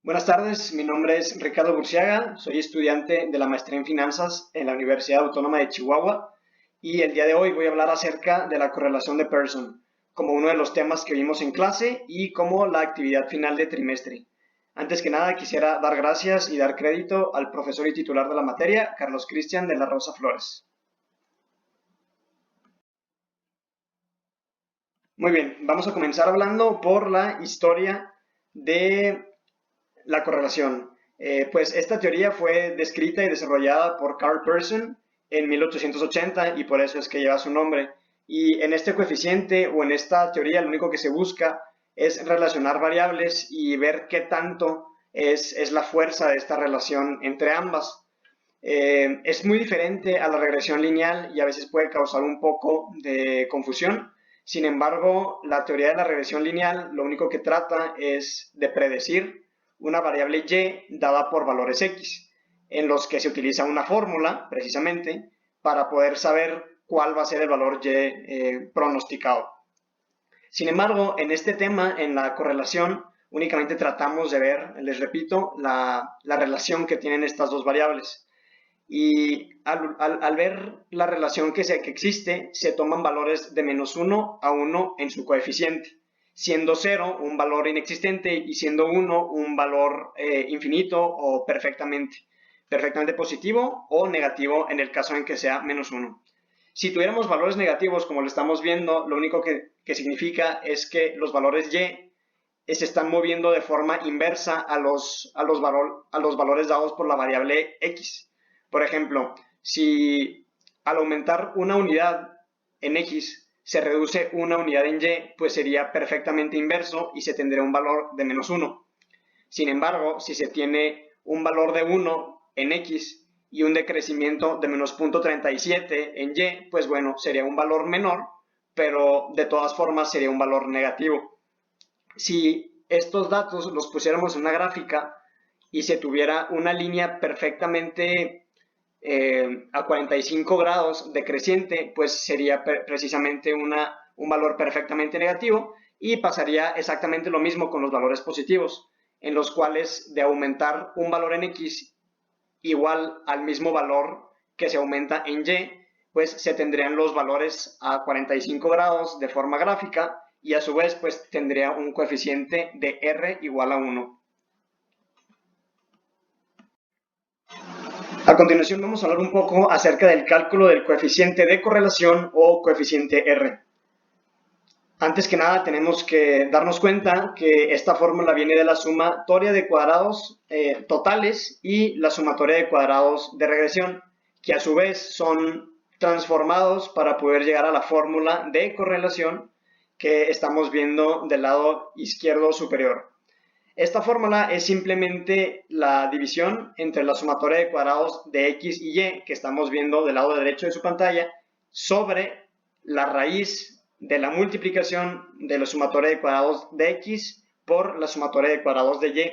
Buenas tardes, mi nombre es Ricardo Burciaga, soy estudiante de la maestría en finanzas en la Universidad Autónoma de Chihuahua y el día de hoy voy a hablar acerca de la correlación de Pearson como uno de los temas que vimos en clase y como la actividad final de trimestre. Antes que nada quisiera dar gracias y dar crédito al profesor y titular de la materia, Carlos Cristian de la Rosa Flores. Muy bien, vamos a comenzar hablando por la historia de la correlación. Pues esta teoría fue descrita y desarrollada por Carl Pearson en 1880 y por eso es que lleva su nombre. Y en este coeficiente o en esta teoría lo único que se busca es relacionar variables y ver qué tanto es la fuerza de esta relación entre ambas. Es muy diferente a la regresión lineal y a veces puede causar un poco de confusión. Sin embargo, la teoría de la regresión lineal lo único que trata es de predecir una variable y dada por valores x, en los que se utiliza una fórmula, precisamente, para poder saber cuál va a ser el valor y pronosticado. Sin embargo, en este tema, en la correlación, únicamente tratamos de ver, les repito, la relación que tienen estas dos variables. Y al ver la relación que existe, se toman valores de -1 a 1 en su coeficiente, siendo 0 un valor inexistente y siendo 1 un valor infinito o perfectamente positivo o negativo en el caso en que sea -1. Si tuviéramos valores negativos, como lo estamos viendo, lo único que significa es que los valores y se están moviendo de forma inversa a los valores dados por la variable x. Por ejemplo, si al aumentar una unidad en x se reduce una unidad en y, pues sería perfectamente inverso y se tendría un valor de -1. Sin embargo, si se tiene un valor de 1 en x y un decrecimiento de -0.37 en y, pues bueno, sería un valor menor, pero de todas formas sería un valor negativo. Si estos datos los pusiéramos en una gráfica y se tuviera una línea perfectamente a 45 grados decreciente, pues sería precisamente un valor perfectamente negativo y pasaría exactamente lo mismo con los valores positivos, en los cuales de aumentar un valor en x igual al mismo valor que se aumenta en y, pues se tendrían los valores a 45 grados de forma gráfica y a su vez pues tendría un coeficiente de r igual a 1. A continuación vamos a hablar un poco acerca del cálculo del coeficiente de correlación o coeficiente r. Antes que nada tenemos que darnos cuenta que esta fórmula viene de la sumatoria de cuadrados totales y la sumatoria de cuadrados de regresión, que a su vez son transformados para poder llegar a la fórmula de correlación que estamos viendo del lado izquierdo superior. Esta fórmula es simplemente la división entre la sumatoria de cuadrados de x y y, que estamos viendo del lado derecho de su pantalla, sobre la raíz de la multiplicación de la sumatoria de cuadrados de x por la sumatoria de cuadrados de y.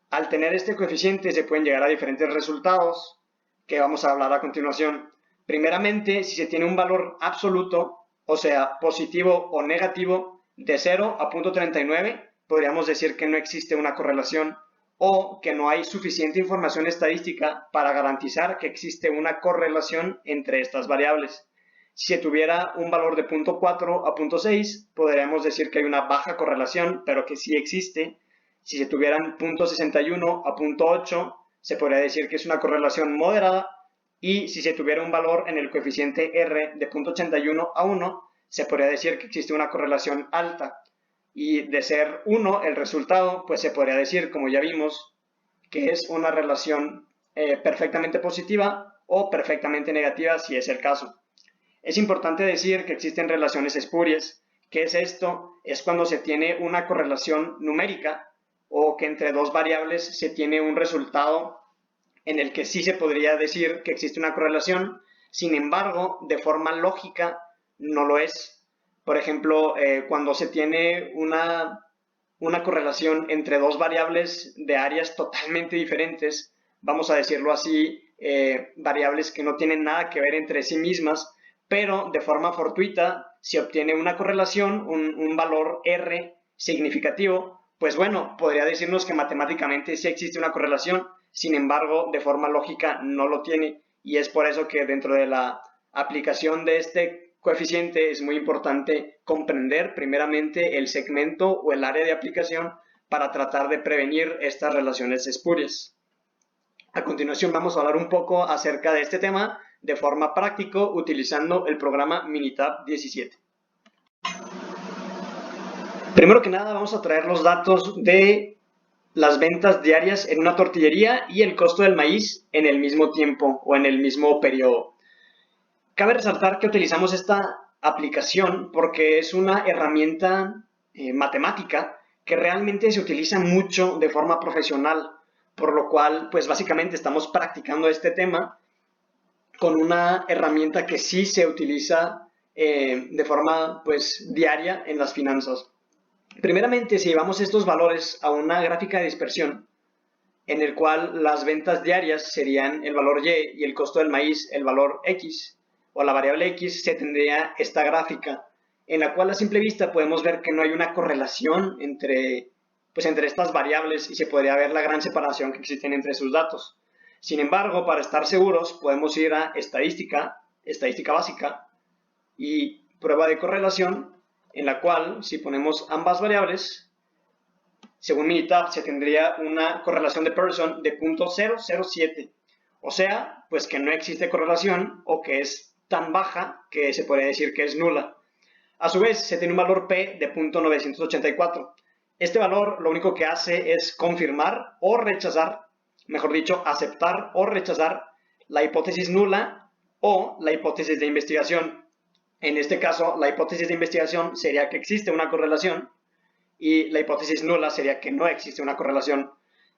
Al tener este coeficiente se pueden llegar a diferentes resultados que vamos a hablar a continuación. Primeramente, si se tiene un valor absoluto, o sea, positivo o negativo, de 0 a 0.39, podríamos decir que no existe una correlación o que no hay suficiente información estadística para garantizar que existe una correlación entre estas variables. Si se tuviera un valor de 0.4 a 0.6, podríamos decir que hay una baja correlación, pero que sí existe. Si se tuvieran 0.61 a 0.8, se podría decir que es una correlación moderada. Y si se tuviera un valor en el coeficiente R de 0.81 a 1, se podría decir que existe una correlación alta. Y de ser 1 el resultado, pues se podría decir, como ya vimos, que es una relación perfectamente positiva o perfectamente negativa si es el caso. Es importante decir que existen relaciones espurias. ¿Qué es esto? Es cuando se tiene una correlación numérica o que entre dos variables se tiene un resultado en el que sí se podría decir que existe una correlación, sin embargo, de forma lógica no lo es. Por ejemplo, cuando se tiene una correlación entre dos variables de áreas totalmente diferentes, vamos a decirlo así, variables que no tienen nada que ver entre sí mismas, pero de forma fortuita se obtiene una correlación, un valor R significativo, Pues bueno, podría decirnos que matemáticamente sí existe una correlación, sin embargo, de forma lógica no lo tiene, y es por eso que dentro de la aplicación de este coeficiente es muy importante comprender primeramente el segmento o el área de aplicación para tratar de prevenir estas relaciones espurias. A continuación vamos a hablar un poco acerca de este tema de forma práctica utilizando el programa Minitab 17. Primero que nada vamos a traer los datos de las ventas diarias en una tortillería y el costo del maíz en el mismo tiempo o en el mismo periodo. Cabe resaltar que utilizamos esta aplicación porque es una herramienta matemática que realmente se utiliza mucho de forma profesional, por lo cual pues básicamente estamos practicando este tema con una herramienta que sí se utiliza de forma pues diaria en las finanzas. Primeramente, si llevamos estos valores a una gráfica de dispersión, en el cual las ventas diarias serían el valor Y y el costo del maíz el valor X, o la variable X, se tendría esta gráfica, en la cual a simple vista podemos ver que no hay una correlación entre estas variables y se podría ver la gran separación que existe entre sus datos. Sin embargo, para estar seguros, podemos ir a estadística básica y prueba de correlación, en la cual, si ponemos ambas variables, según Minitab, se tendría una correlación de Pearson de 0.007. O sea, pues que no existe correlación o que es tan baja que se podría decir que es nula. A su vez, se tiene un valor P de 0.984. Este valor lo único que hace es confirmar o rechazar, mejor dicho, aceptar o rechazar la hipótesis nula o la hipótesis de investigación. En este caso, la hipótesis de investigación sería que existe una correlación y la hipótesis nula sería que no existe una correlación,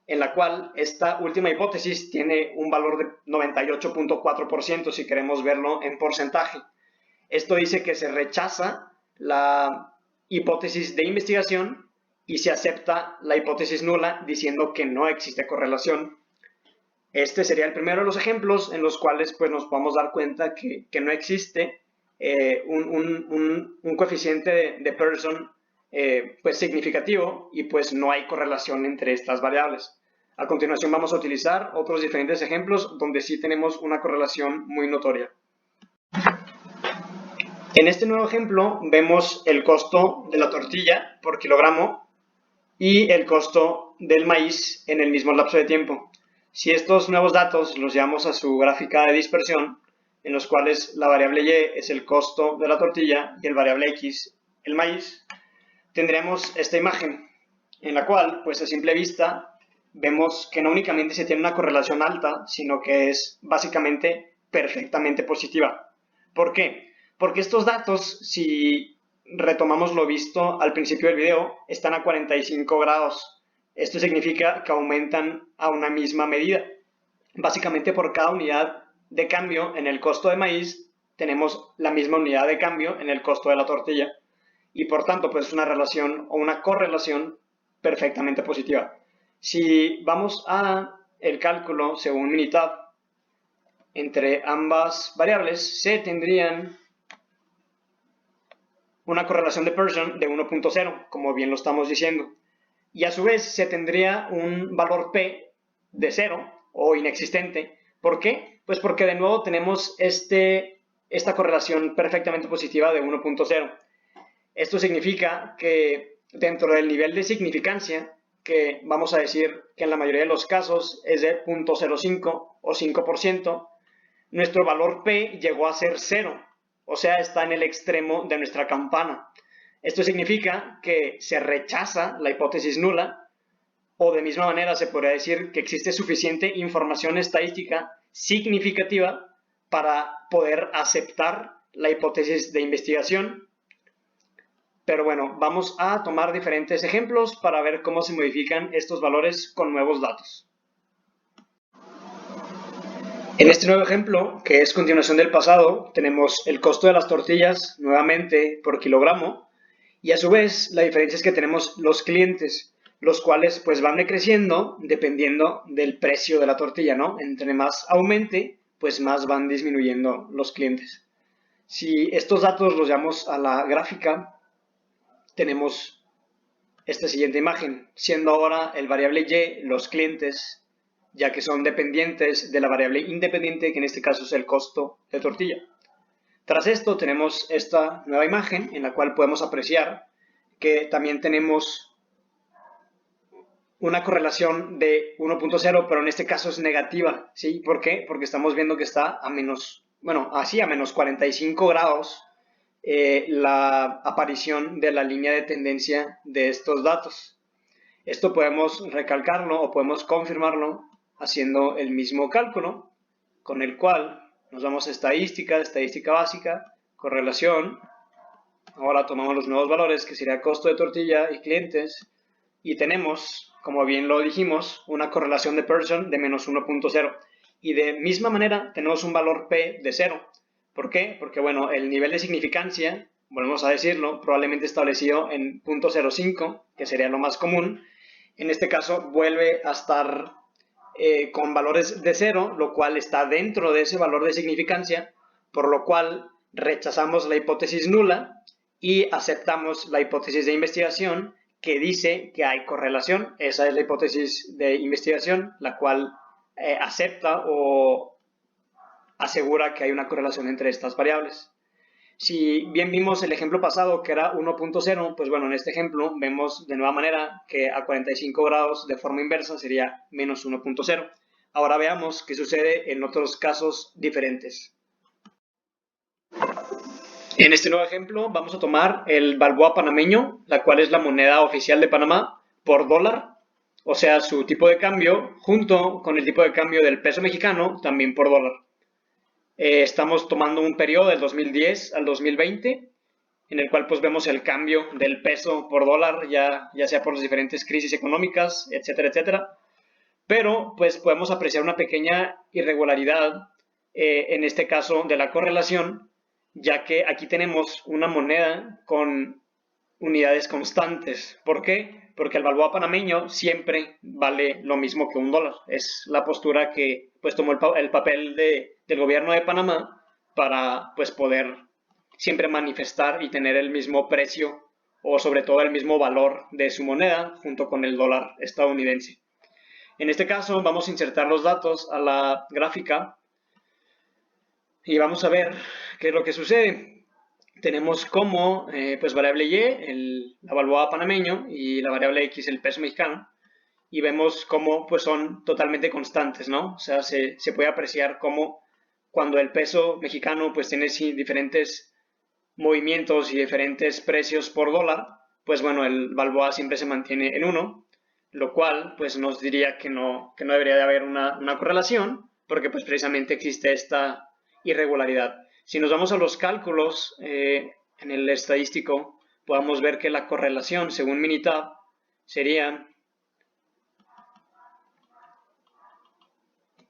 en la cual esta última hipótesis tiene un valor de 98.4% si queremos verlo en porcentaje. Esto dice que se rechaza la hipótesis de investigación y se acepta la hipótesis nula diciendo que no existe correlación. Este sería el primero de los ejemplos en los cuales pues, nos podemos dar cuenta que no existe un coeficiente de Pearson pues significativo y pues no hay correlación entre estas variables. A continuación vamos a utilizar otros diferentes ejemplos donde sí tenemos una correlación muy notoria. En este nuevo ejemplo vemos el costo de la tortilla por kilogramo y el costo del maíz en el mismo lapso de tiempo. Si estos nuevos datos los llevamos a su gráfica de dispersión, en los cuales la variable Y es el costo de la tortilla y el variable X el maíz, tendremos esta imagen, en la cual, pues a simple vista, vemos que no únicamente se tiene una correlación alta, sino que es básicamente perfectamente positiva. ¿Por qué? Porque estos datos, si retomamos lo visto al principio del video, están a 45 grados. Esto significa que aumentan a una misma medida. Básicamente por cada unidad de cambio en el costo de maíz, tenemos la misma unidad de cambio en el costo de la tortilla. Y por tanto, pues es una relación o una correlación perfectamente positiva. Si vamos a el cálculo según Minitab, entre ambas variables se tendrían una correlación de Pearson de 1.0, como bien lo estamos diciendo. Y a su vez se tendría un valor P de 0 o inexistente. ¿Por qué? Pues porque de nuevo tenemos esta correlación perfectamente positiva de 1.0. Esto significa que dentro del nivel de significancia, que vamos a decir que en la mayoría de los casos es de 0.05 o 5%, nuestro valor P llegó a ser 0, o sea, está en el extremo de nuestra campana. Esto significa que se rechaza la hipótesis nula, o de misma manera se podría decir que existe suficiente información estadística significativa para poder aceptar la hipótesis de investigación. Pero bueno, vamos a tomar diferentes ejemplos para ver cómo se modifican estos valores con nuevos datos. En este nuevo ejemplo, que es continuación del pasado, tenemos el costo de las tortillas nuevamente por kilogramo y a su vez la diferencia es que tenemos los clientes, los cuales pues van decreciendo dependiendo del precio de la tortilla, ¿no? Entre más aumente, pues más van disminuyendo los clientes. Si estos datos los llevamos a la gráfica, tenemos esta siguiente imagen, siendo ahora el variable y los clientes, ya que son dependientes de la variable independiente, que en este caso es el costo de tortilla. Tras esto tenemos esta nueva imagen en la cual podemos apreciar que también tenemos una correlación de 1.0, pero en este caso es negativa, ¿sí? ¿Por qué? Porque estamos viendo que está a menos, bueno, así a menos 45 grados la aparición de la línea de tendencia de estos datos. Esto podemos recalcarlo o podemos confirmarlo haciendo el mismo cálculo, con el cual nos vamos a estadística básica, correlación. Ahora tomamos los nuevos valores, que sería costo de tortilla y clientes, y tenemos, como bien lo dijimos, una correlación de Pearson de menos 1.0. Y de misma manera tenemos un valor P de 0. ¿Por qué? Porque, bueno, el nivel de significancia, volvemos a decirlo, probablemente establecido en 0.05, que sería lo más común, en este caso vuelve a estar con valores de 0, lo cual está dentro de ese valor de significancia, por lo cual rechazamos la hipótesis nula y aceptamos la hipótesis de investigación que dice que hay correlación. Esa es la hipótesis de investigación, la cual acepta o asegura que hay una correlación entre estas variables. Si bien vimos el ejemplo pasado que era 1.0, pues bueno, en este ejemplo vemos de nueva manera que a 45 grados de forma inversa sería menos 1.0. Ahora veamos qué sucede en otros casos diferentes. En este nuevo ejemplo vamos a tomar el balboa panameño, la cual es la moneda oficial de Panamá, por dólar, o sea, su tipo de cambio, junto con el tipo de cambio del peso mexicano, también por dólar. Estamos tomando un periodo del 2010 al 2020, en el cual pues vemos el cambio del peso por dólar, ya sea por las diferentes crisis económicas, etcétera, etcétera. Pero pues podemos apreciar una pequeña irregularidad, en este caso de la correlación, ya que aquí tenemos una moneda con unidades constantes. ¿Por qué? Porque el balboa panameño siempre vale lo mismo que un dólar. Es la postura que pues tomó el papel del gobierno de Panamá para pues poder siempre manifestar y tener el mismo precio o sobre todo el mismo valor de su moneda junto con el dólar estadounidense. En este caso vamos a insertar los datos a la gráfica y vamos a ver qué es lo que sucede. Tenemos como pues variable Y, la balboa panameño, y la variable X, el peso mexicano, y vemos cómo pues son totalmente constantes, ¿no? O sea, se puede apreciar cómo cuando el peso mexicano pues tiene diferentes movimientos y diferentes precios por dólar, pues bueno, el balboa siempre se mantiene en 1, lo cual pues nos diría que no debería de haber una correlación, porque pues precisamente existe esta irregularidad. Si nos vamos a los cálculos en el estadístico, podemos ver que la correlación según Minitab sería,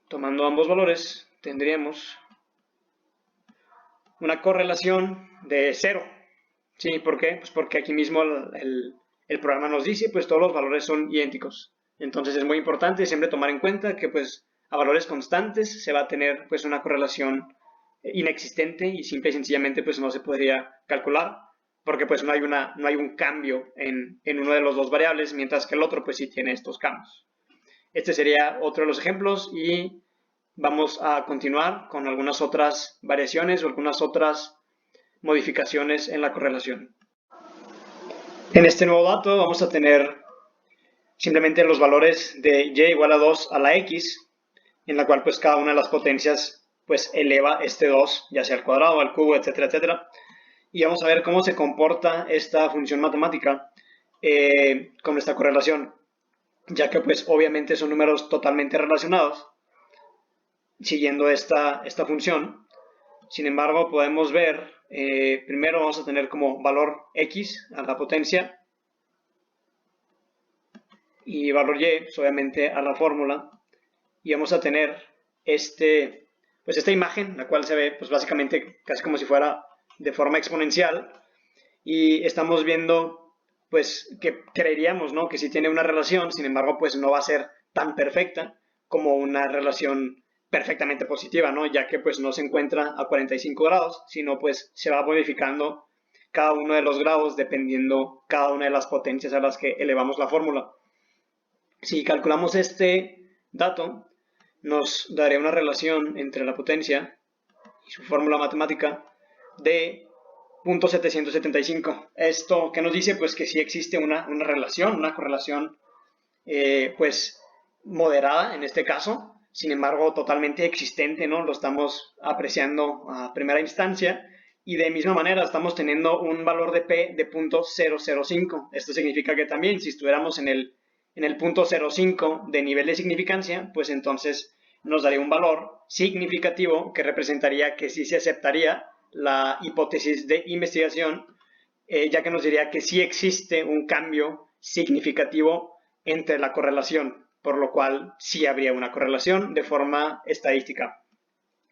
tomando ambos valores, tendríamos una correlación de 0. ¿Sí? ¿Por qué? Pues porque aquí mismo el programa nos dice, pues todos los valores son idénticos. Entonces es muy importante siempre tomar en cuenta que pues a valores constantes se va a tener pues una correlación inexistente y simple y sencillamente pues no se podría calcular porque pues no hay un cambio en uno de los dos variables, mientras que el otro pues sí tiene estos cambios. Este sería otro de los ejemplos y vamos a continuar con algunas otras variaciones o algunas otras modificaciones en la correlación. En este nuevo dato vamos a tener simplemente los valores de y igual a 2 a la x, en la cual pues cada una de las potencias pues eleva este 2, ya sea al cuadrado, al cubo, etcétera, etcétera. Y vamos a ver cómo se comporta esta función matemática con esta correlación, ya que pues obviamente son números totalmente relacionados siguiendo esta función. Sin embargo, podemos ver, primero vamos a tener como valor x a la potencia y valor y, pues, obviamente, a la fórmula. Y vamos a tener pues esta imagen, la cual se ve pues básicamente casi como si fuera de forma exponencial. Y estamos viendo pues que creeríamos, ¿no?, que sí tiene una relación, sin embargo pues no va a ser tan perfecta como una relación perfectamente positiva, ¿no?, ya que pues no se encuentra a 45 grados, sino pues se va modificando cada uno de los grados dependiendo cada una de las potencias a las que elevamos la fórmula. Si calculamos este dato, nos daría una relación entre la potencia y su fórmula matemática de 0.775. ¿Esto qué nos dice? Pues que sí existe una relación, una correlación pues moderada en este caso, sin embargo totalmente existente, ¿no? Lo estamos apreciando a primera instancia y de misma manera estamos teniendo un valor de P de 0.005. Esto significa que también si estuviéramos en el 0.05 de nivel de significancia, pues entonces nos daría un valor significativo que representaría que sí se aceptaría la hipótesis de investigación, ya que nos diría que sí existe un cambio significativo entre la correlación, por lo cual sí habría una correlación de forma estadística.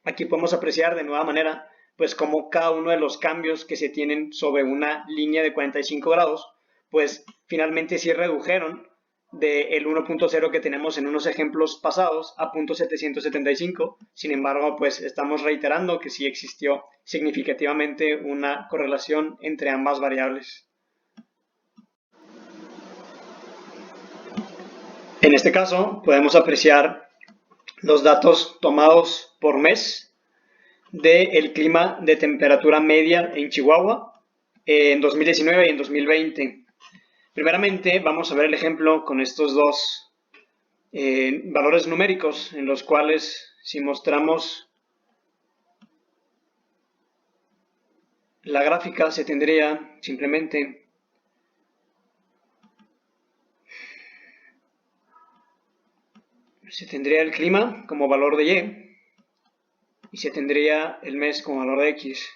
Aquí podemos apreciar de nueva manera pues como cada uno de los cambios que se tienen sobre una línea de 45 grados, pues finalmente sí redujeron del 1.0 que tenemos en unos ejemplos pasados a 0.775. Sin embargo, pues estamos reiterando que sí existió significativamente una correlación entre ambas variables. En este caso, podemos apreciar los datos tomados por mes del clima de temperatura media en Chihuahua en 2019 y en 2020. Primeramente, vamos a ver el ejemplo con estos dos valores numéricos, en los cuales si mostramos la gráfica se tendría simplemente el clima como valor de Y y se tendría el mes como valor de X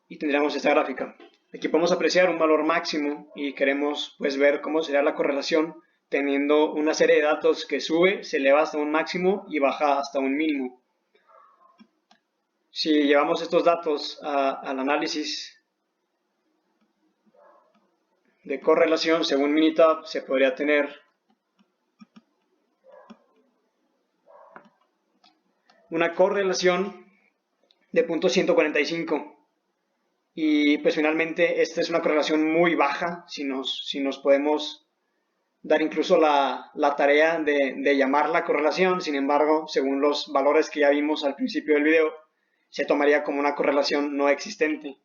y tendríamos esta gráfica. Aquí podemos apreciar un valor máximo y queremos pues ver cómo sería la correlación teniendo una serie de datos que sube, se eleva hasta un máximo y baja hasta un mínimo. Si llevamos estos datos al análisis de correlación según Minitab, se podría tener una correlación de 0.145 y pues finalmente esta es una correlación muy baja si nos podemos dar incluso la tarea de llamarla correlación. Sin embargo, según los valores que ya vimos al principio del video, se tomaría como una correlación no existente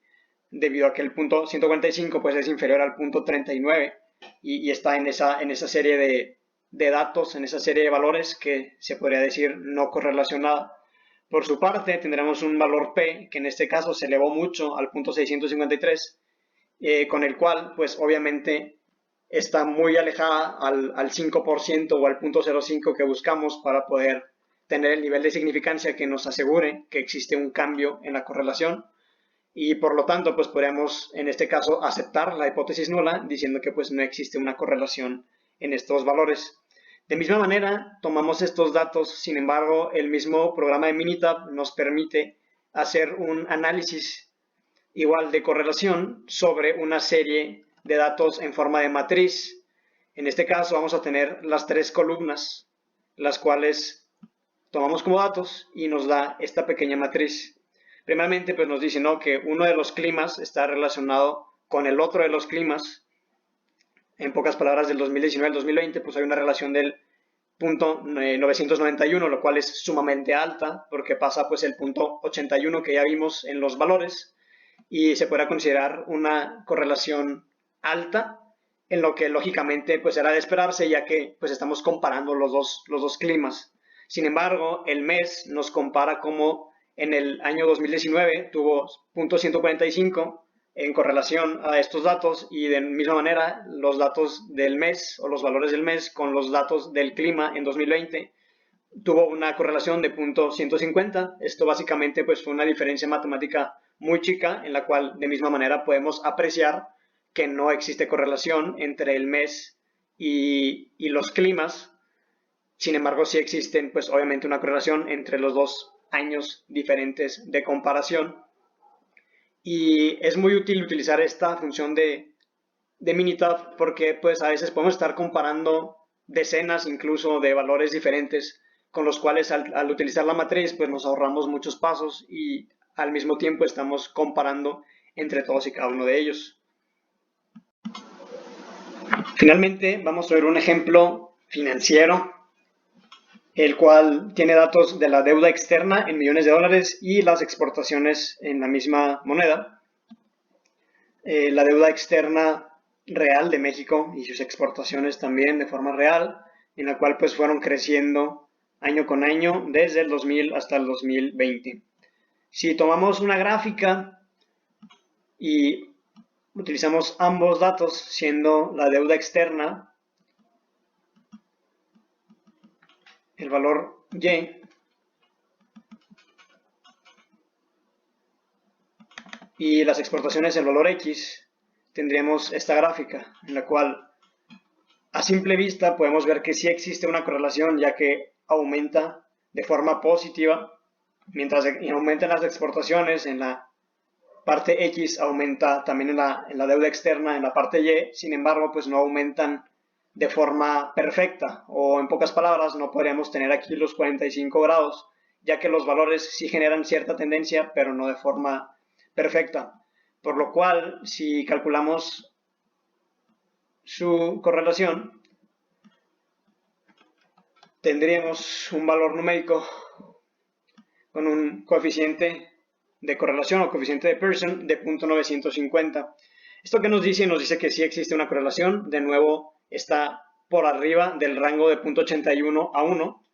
debido a que el punto 145 pues es inferior al punto 39 y está en esa serie de datos, en esa serie de valores que se podría decir no correlacionada. Por su parte, tendremos un valor P, que en este caso se elevó mucho al punto 653, con el cual, pues obviamente, está muy alejada al 5% o al punto 0.05 que buscamos para poder tener el nivel de significancia que nos asegure que existe un cambio en la correlación. Y por lo tanto, pues podríamos, en este caso, aceptar la hipótesis nula, diciendo que pues no existe una correlación en estos valores. De misma manera, tomamos estos datos, sin embargo, el mismo programa de Minitab nos permite hacer un análisis igual de correlación sobre una serie de datos en forma de matriz. En este caso vamos a tener las tres columnas, las cuales tomamos como datos y nos da esta pequeña matriz. Primeramente, pues nos dice, ¿no?, que uno de los climas está relacionado con el otro de los climas. En pocas palabras, del 2019 al 2020, pues hay una relación del punto 991, lo cual es sumamente alta, porque pasa pues el punto 81 que ya vimos en los valores, y se podrá considerar una correlación alta, en lo que lógicamente pues era de esperarse, ya que pues estamos comparando los dos climas. Sin embargo, el mes nos compara como en el año 2019 tuvo 0.145 en correlación a estos datos y de misma manera los datos del mes o los valores del mes con los datos del clima en 2020 tuvo una correlación de 0.150. Esto básicamente pues fue una diferencia matemática muy chica en la cual de misma manera podemos apreciar que no existe correlación entre el mes y los climas. Sin embargo, sí existen pues obviamente una correlación entre los dos años diferentes de comparación. Y es muy útil utilizar esta función de Minitab porque pues a veces podemos estar comparando decenas incluso de valores diferentes con los cuales al utilizar la matriz pues nos ahorramos muchos pasos y al mismo tiempo estamos comparando entre todos y cada uno de ellos. Finalmente, vamos a ver un ejemplo financiero, el cual tiene datos de la deuda externa en millones de dólares y las exportaciones en la misma moneda. La deuda externa real de México y sus exportaciones también de forma real, en la cual pues fueron creciendo año con año desde el 2000 hasta el 2020. Si tomamos una gráfica y utilizamos ambos datos, siendo la deuda externa el valor Y y las exportaciones el valor X, tendríamos esta gráfica en la cual a simple vista podemos ver que sí existe una correlación, ya que aumenta de forma positiva, mientras aumentan las exportaciones en la parte X, aumenta también en la deuda externa en la parte Y, sin embargo pues no aumentan de forma perfecta, o en pocas palabras no podríamos tener aquí los 45 grados, ya que los valores sí generan cierta tendencia, pero no de forma perfecta, por lo cual si calculamos su correlación, tendríamos un valor numérico con un coeficiente de correlación o coeficiente de Pearson de 0.950. ¿Esto qué nos dice? Nos dice que sí existe una correlación, de nuevo está por arriba del rango de 0.81 a 1,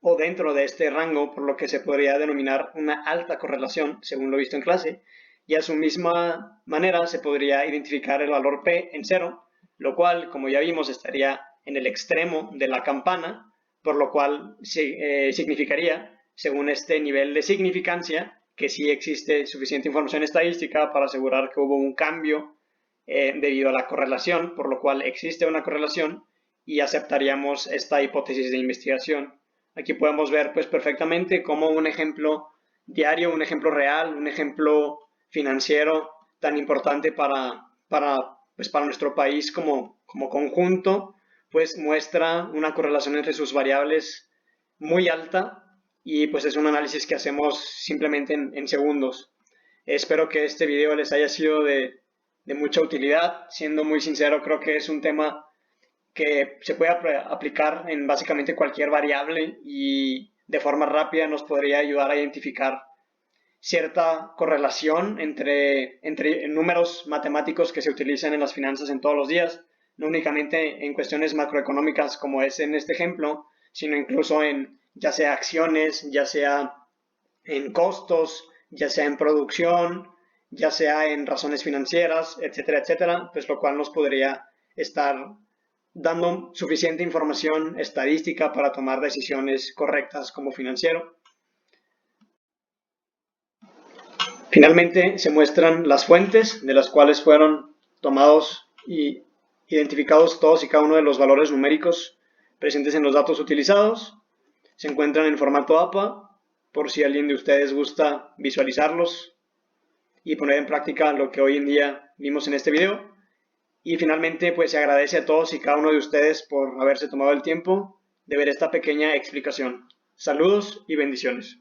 o dentro de este rango, por lo que se podría denominar una alta correlación, según lo visto en clase, y a su misma manera se podría identificar el valor P en 0, lo cual, como ya vimos, estaría en el extremo de la campana, por lo cual significaría, según este nivel de significancia, que sí existe suficiente información estadística para asegurar que hubo un cambio debido a la correlación, por lo cual existe una correlación y aceptaríamos esta hipótesis de investigación. Aquí podemos ver pues perfectamente cómo un ejemplo diario, un ejemplo real, un ejemplo financiero tan importante para nuestro país como conjunto, pues muestra una correlación entre sus variables muy alta, y pues es un análisis que hacemos simplemente en segundos. Espero que este video les haya sido de mucha utilidad. Siendo muy sincero, creo que es un tema que se puede aplicar en básicamente cualquier variable y de forma rápida nos podría ayudar a identificar cierta correlación entre números matemáticos que se utilizan en las finanzas en todos los días, no únicamente en cuestiones macroeconómicas como es en este ejemplo, sino incluso en ya sea acciones, ya sea en costos, ya sea en producción, ya sea en razones financieras, etcétera, etcétera, pues lo cual nos podría estar dando suficiente información estadística para tomar decisiones correctas como financiero. Finalmente se muestran las fuentes de las cuales fueron tomados y identificados todos y cada uno de los valores numéricos presentes en los datos utilizados. Se encuentran en formato APA, por si alguien de ustedes gusta visualizarlos y poner en práctica lo que hoy en día vimos en este video. Y finalmente, pues se agradece a todos y cada uno de ustedes por haberse tomado el tiempo de ver esta pequeña explicación. Saludos y bendiciones.